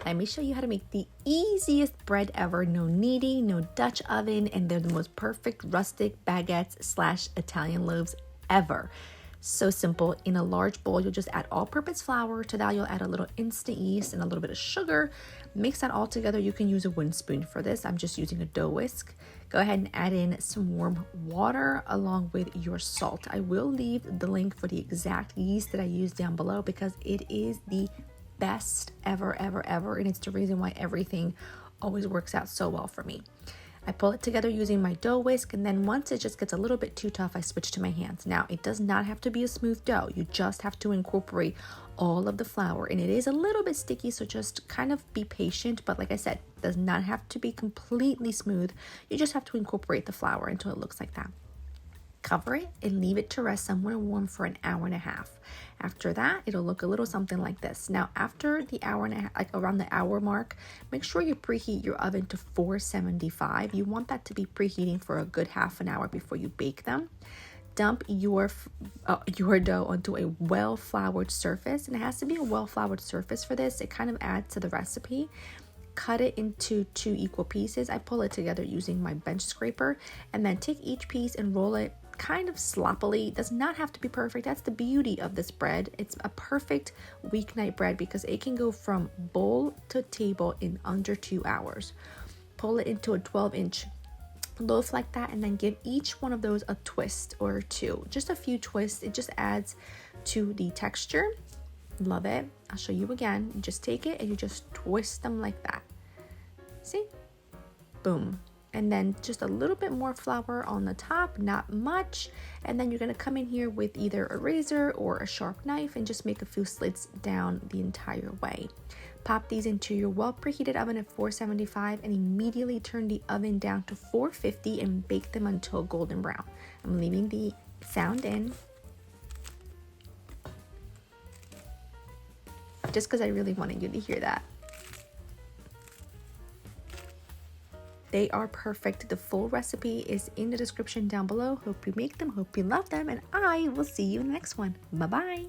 let me show you how to make the easiest bread ever. No kneading, no Dutch oven, and they're the most perfect rustic baguettes / Italian loaves ever. So simple. In a large bowl, you'll just add all-purpose flour. To that, you'll add a little instant yeast and a little bit of sugar. Mix that all together. You can use a wooden spoon for this. I'm just using a dough whisk. Go ahead and add in some warm water along with your salt. I will leave the link for the exact yeast that I use down below because it is the best ever, and it's the reason why everything always works out so well for me. I pull it together using my dough whisk, and then once it just gets a little bit too tough, I switch to my hands. Now, it does not have to be a smooth dough. You just have to incorporate all of the flour, and it is a little bit sticky, so just kind of be patient. But like I said, it does not have to be completely smooth. You just have to incorporate the flour until it looks like that. Cover it and leave it to rest somewhere warm for an hour and a half. After that, it'll look a little something like this. Now, after the hour and a half, like around the hour mark, make sure you preheat your oven to 475. You want that to be preheating for a good half an hour before you bake them. Dump your dough onto a well-floured surface, and it has to be a well-floured surface for this. It kind of adds to the recipe. Cut it into 2 equal pieces. I pull it together using my bench scraper, and then take each piece and roll it kind of sloppily. It does not have to be perfect. That's the beauty of this bread. It's a perfect weeknight bread because it can go from bowl to table in under 2 hours. Pull it into a 12-inch loaf like that, and then give each one of those a twist or 2. Just a few twists. It just adds to the texture. Love it. I'll show you again. You just take it and you just twist them like that. See? Boom. And then just a little bit more flour on the top, not much. And then you're going to come in here with either a razor or a sharp knife and just make a few slits down the entire way. Pop these into your well preheated oven at 475 and immediately turn the oven down to 450 and bake them until golden brown. I'm leaving the sound in just because I really wanted you to hear that. They are perfect. The full recipe is in the description down below. Hope you make them, hope you love them, and I will see you in the next one. Bye-bye.